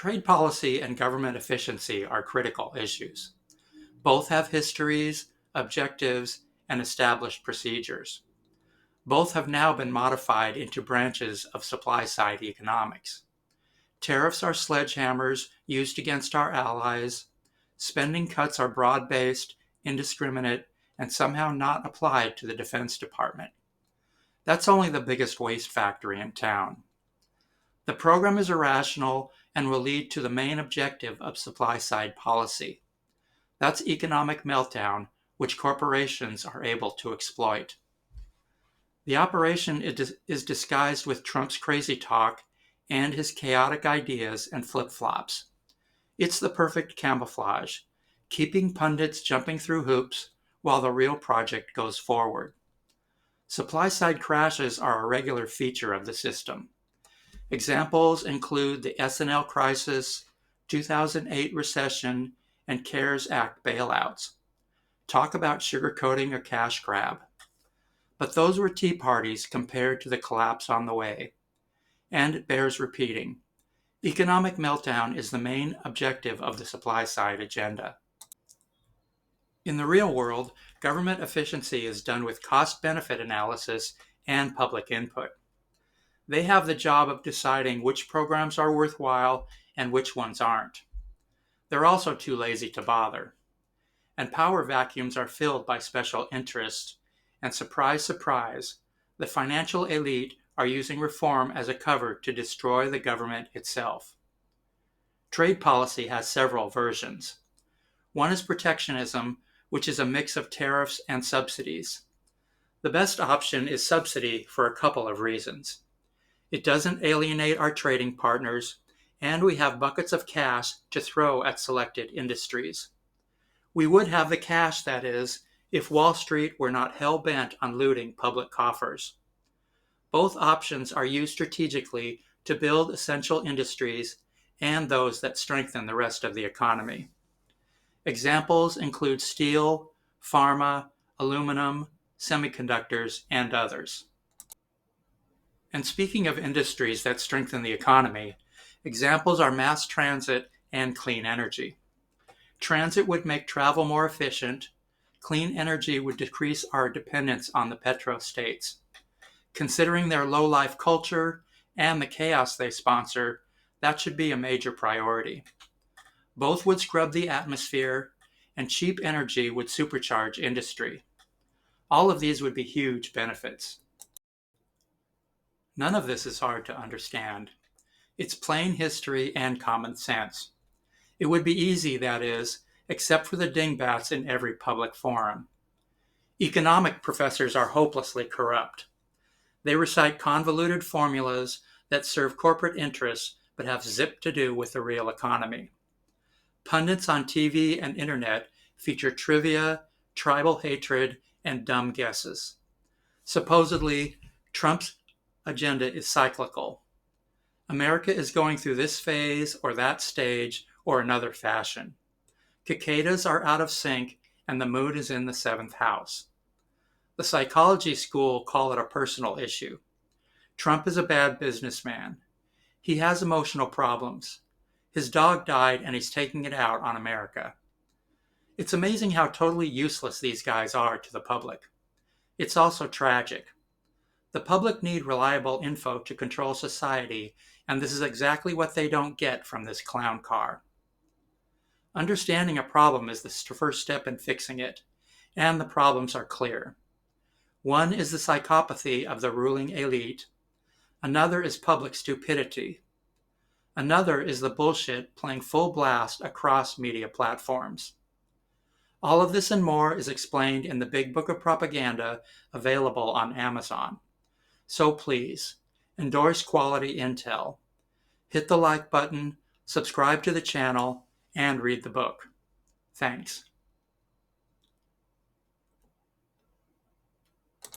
Trade policy and government efficiency are critical issues. Both have histories, objectives, and established procedures. Both have now been modified into branches of supply-side economics. Tariffs are sledgehammers used against our allies. Spending cuts are broad-based, indiscriminate, and somehow not applied to the Defense Department. That's only the biggest waste factory in town. The program is irrational and will lead to the main objective of supply-side policy. That's economic meltdown, which corporations are able to exploit. The operation is disguised with Trump's crazy talk and his chaotic ideas and flip-flops. It's the perfect camouflage, keeping pundits jumping through hoops while the real project goes forward. Supply-side crashes are a regular feature of the system. Examples include the S&L crisis, 2008 recession, and CARES Act bailouts. Talk about sugarcoating a cash grab. But those were tea parties compared to the collapse on the way. And it bears repeating. Economic meltdown is the main objective of the supply-side agenda. In the real world, government efficiency is done with cost-benefit analysis and public input. They have the job of deciding which programs are worthwhile and which ones aren't. They're also too lazy to bother. And power vacuums are filled by special interests, and surprise, surprise, the financial elite are using reform as a cover to destroy the government itself. Trade policy has several versions. One is protectionism, which is a mix of tariffs and subsidies. The best option is subsidy for a couple of reasons. It doesn't alienate our trading partners, and we have buckets of cash to throw at selected industries. We would have the cash, that is, if Wall Street were not hell-bent on looting public coffers. Both options are used strategically to build essential industries and those that strengthen the rest of the economy. Examples include steel, pharma, aluminum, semiconductors, and others. And speaking of industries that strengthen the economy, examples are mass transit and clean energy. Transit would make travel more efficient. Clean energy would decrease our dependence on the petrostates. Considering their low-life culture and the chaos they sponsor, that should be a major priority. Both would scrub the atmosphere, and cheap energy would supercharge industry. All of these would be huge benefits. None of this is hard to understand. It's plain history and common sense. It would be easy, that is, except for the dingbats in every public forum. Economic professors are hopelessly corrupt. They recite convoluted formulas that serve corporate interests but have zip to do with the real economy. Pundits on TV and internet feature trivia, tribal hatred, and dumb guesses. Supposedly, Trump's agenda is cyclical. America is going through this phase or that stage or another fashion. Cicadas are out of sync and the mood is in the seventh house. The psychology school call it a personal issue. Trump is a bad businessman. He has emotional problems. His dog died and he's taking it out on America. It's amazing how totally useless these guys are to the public. It's also tragic. The public need reliable info to control society, and this is exactly what they don't get from this clown car. Understanding a problem is the first step in fixing it, and the problems are clear. One is the psychopathy of the ruling elite. Another is public stupidity. Another is the bullshit playing full blast across media platforms. All of this and more is explained in the Big Book of Propaganda available on Amazon. So please, endorse quality intel. Hit the like button, subscribe to the channel, and read the book. Thanks.